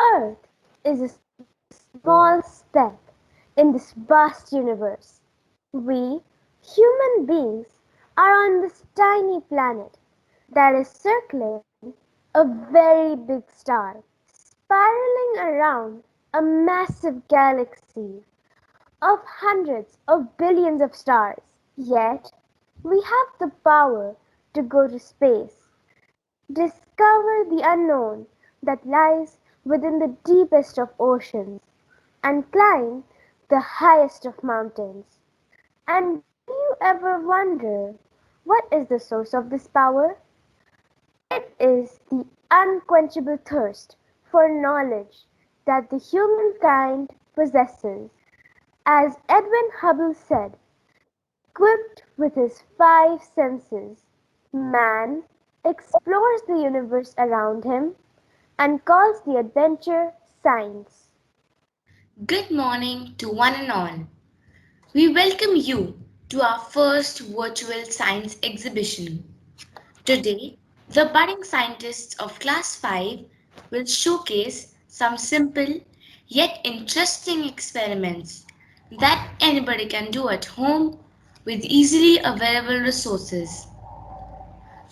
Earth is a small speck in this vast universe. We, human beings, are on this tiny planet that is circling a very big star, spiraling around a massive galaxy of hundreds of billions of stars. Yet, we have the power to go to space, discover the unknown that lies within the deepest of oceans, and climb the highest of mountains. And do you ever wonder what is the source of this power? It is the unquenchable thirst for knowledge that the humankind possesses. As Edwin Hubble said, equipped with his five senses, man explores the universe around him and calls the adventure science. Good morning to one and all. We welcome you to our first virtual science exhibition. Today, the budding scientists of Class 5 will showcase some simple yet interesting experiments that anybody can do at home with easily available resources.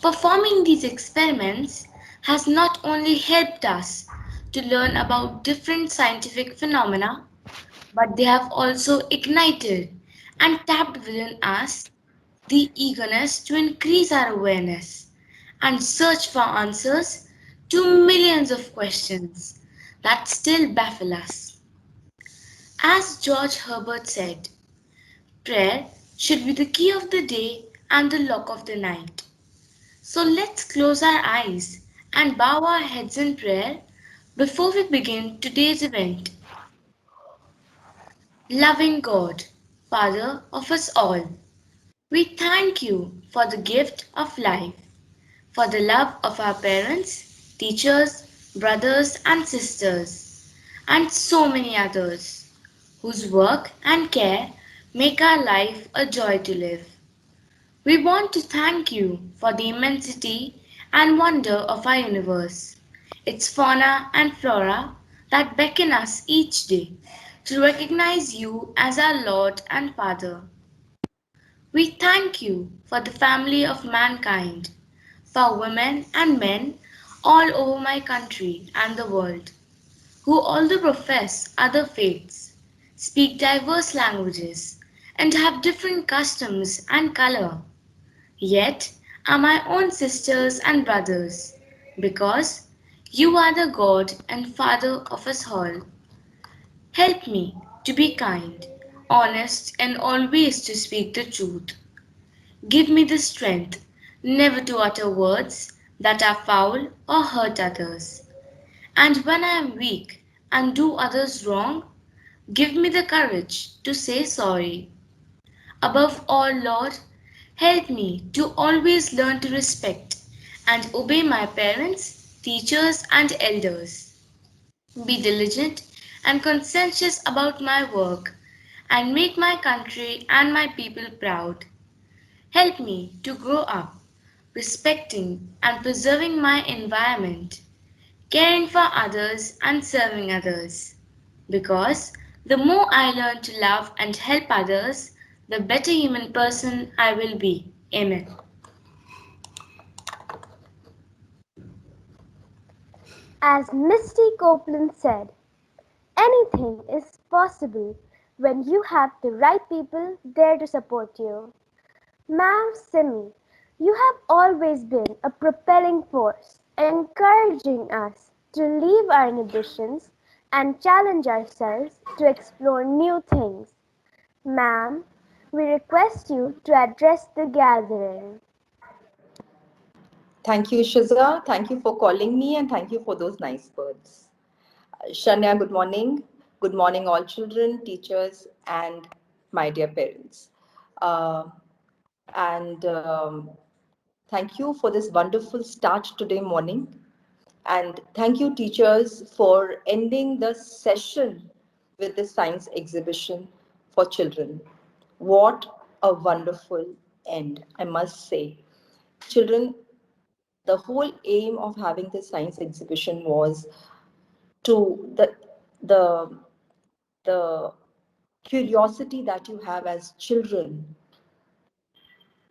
Performing these experiments has not only helped us to learn about different scientific phenomena, but they have also ignited and tapped within us the eagerness to increase our awareness and search for answers to millions of questions that still baffle us. As George Herbert said, prayer should be the key of the day and the lock of the night. So let's close our eyes and bow our heads in prayer before we begin today's event. Loving God, Father of us all, we thank you for the gift of life, for the love of our parents, teachers, brothers, and sisters, and so many others whose work and care make our life a joy to live. We want to thank you for the immensity and wonder of our universe, its fauna and flora that beckon us each day to recognize you as our Lord and Father. We thank you for the family of mankind, for women and men all over my country and the world, who although profess other faiths, speak diverse languages, and have different customs and color, yet are my own sisters and brothers, because you are the God and Father of us all. Help me to be kind, honest, and always to speak the truth. Give me the strength never to utter words that are foul or hurt others. And when I am weak and do others wrong, give me the courage to say sorry. Above all, Lord, help me to always learn to respect and obey my parents, teachers, and elders. Be diligent and conscientious about my work and make my country and my people proud. Help me to grow up respecting and preserving my environment, caring for others and serving others. Because the more I learn to love and help others, the better human person I will be. Amen. As Misty Copeland said, anything is possible when you have the right people there to support you. Ma'am Simi, you have always been a propelling force, encouraging us to leave our inhibitions and challenge ourselves to explore new things. Ma'am, we request you to address the gathering. Thank you, Shiza. Thank you for calling me and thank you for those nice words. Shania, good morning. Good morning, all children, teachers, and my dear parents. Uh, and thank you for this wonderful start today morning. And thank you, teachers, for ending the session with this science exhibition for children. What a wonderful end, I must say. Children, the whole aim of having this science exhibition was to the the curiosity that you have as children.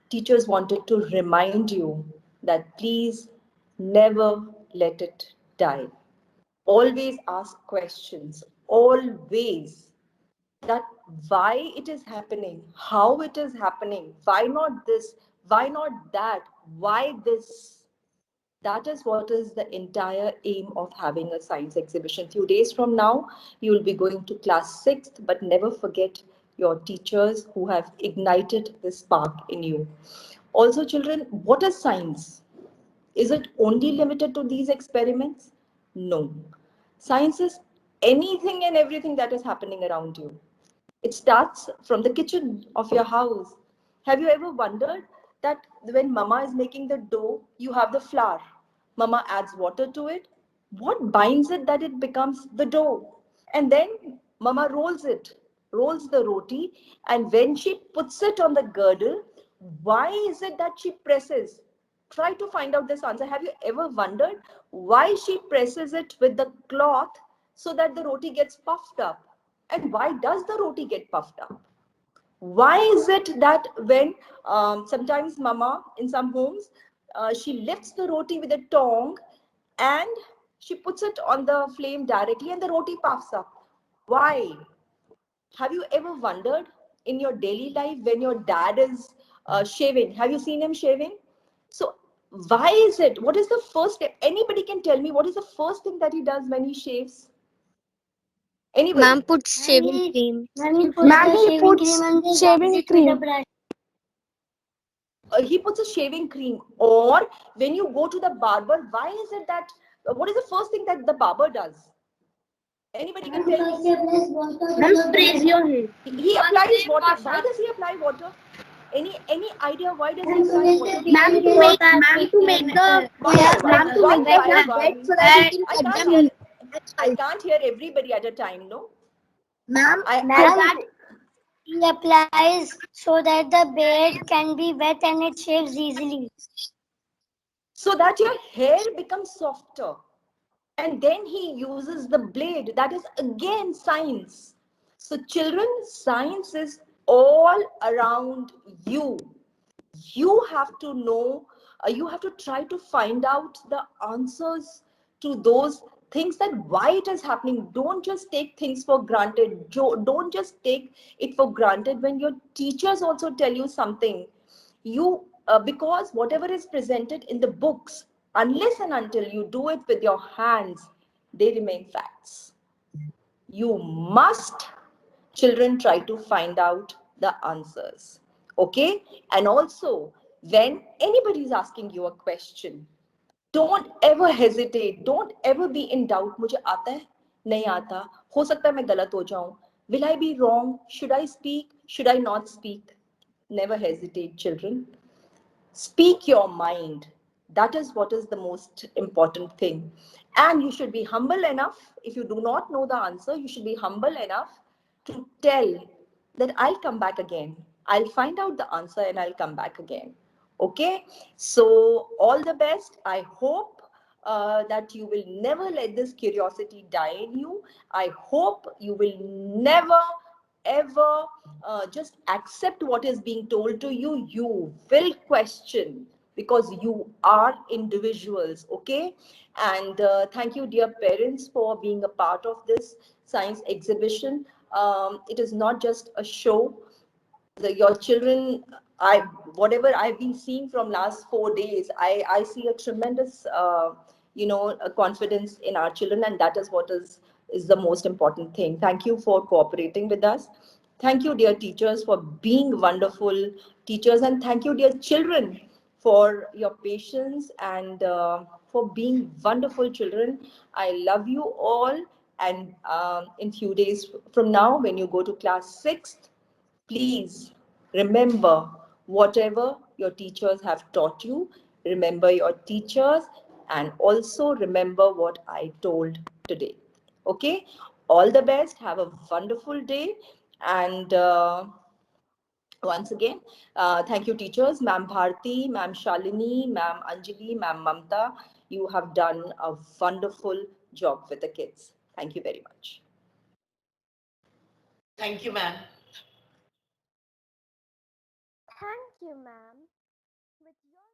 Teachers wanted to remind you that please never let it die. Always ask questions, always, that why it is happening, how it is happening, why not this, why not that, why this. That is what is the entire aim of having a science exhibition. Few days from now, you will be going to class 6th, but never forget your teachers who have ignited this spark in you. Also, children, what is science? Is it only limited to these experiments? No. Science is anything and everything that is happening around you. It starts from the kitchen of your house. Have you ever wondered that when mama is making the dough, you have the flour? Mama adds water to it. What binds it that it becomes the dough? And then mama rolls the roti, and when she puts it on the girdle, why is it that she presses? Try to find out this answer. Have you ever wondered why she presses it with the cloth so that the roti gets puffed up? And why does the roti get puffed up? Why is it that when sometimes mama in some homes, she lifts the roti with a tong and she puts it on the flame directly and the roti puffs up? Why? Have you ever wondered in your daily life when your dad is shaving? Have you seen him shaving? So why is it? What is the first step? Anybody can tell me what is the first thing that he does when he shaves? Ma'am Anybody? puts shaving cream. Ma'am, he puts shaving cream. He puts a shaving cream. Or when you go to the barber, why is it that what is the first thing that the barber does? Anybody can tell me? Ma'am, sprays your hair. He applies water. Why does he apply water? Any idea why does he apply water? Ma'am, to make the One by ma'am, one, to make one the by hair wet one. so that he can I cut can't them hear. easily. I can't hear everybody at a time. No, Ma'am, I ma'am, can't. he applies so that the beard can be wet and it shaves easily. So that your hair becomes softer. And then he uses the blade. That is again science. So, children, science is all around you. You have to know, you have to try to find out the answers to those things, that why it is happening. Don't just take things for granted. Don't just take it for granted when your teachers also tell you something. You because whatever is presented in the books, unless and until you do it with your hands, they remain facts. You must, children, try to find out the answers. Okay? And also, when anybody is asking you a question, don't ever hesitate, don't ever be in doubt. मुझे आता है, नहीं आता, हो सकता है मैं गलत हो जाऊं, will I be wrong, should I speak, should I not speak? Never hesitate, children. Speak your mind. That is what is the most important thing. And you should be humble enough. If you do not know the answer, you should be humble enough to tell that I'll come back again. I'll find out the answer and I'll come back again. Okay? So, all the best. I hope that you will never let this curiosity die in you. I hope you will never ever just accept what is being told to you. You will question because you are individuals. Okay? And thank you, dear parents, for being a part of this science exhibition. It is not just a show. Your children, I whatever I've been seeing from last 4 days, I see a tremendous confidence in our children, and that is what is the most important thing. Thank you for cooperating with us. Thank you, dear teachers, for being wonderful teachers, and thank you, dear children, for your patience and for being wonderful children. I love you all. And in few days from now, when you go to class 6th, please remember whatever your teachers have taught you. Remember your teachers and also remember what I told today. Okay? All the best. Have a wonderful day. And once again, thank you, teachers. Ma'am Bharti, Ma'am Shalini, Ma'am Anjali, Ma'am Mamta. You have done a wonderful job with the kids. Thank you very much. Thank you, ma'am. Thank you, ma'am. With your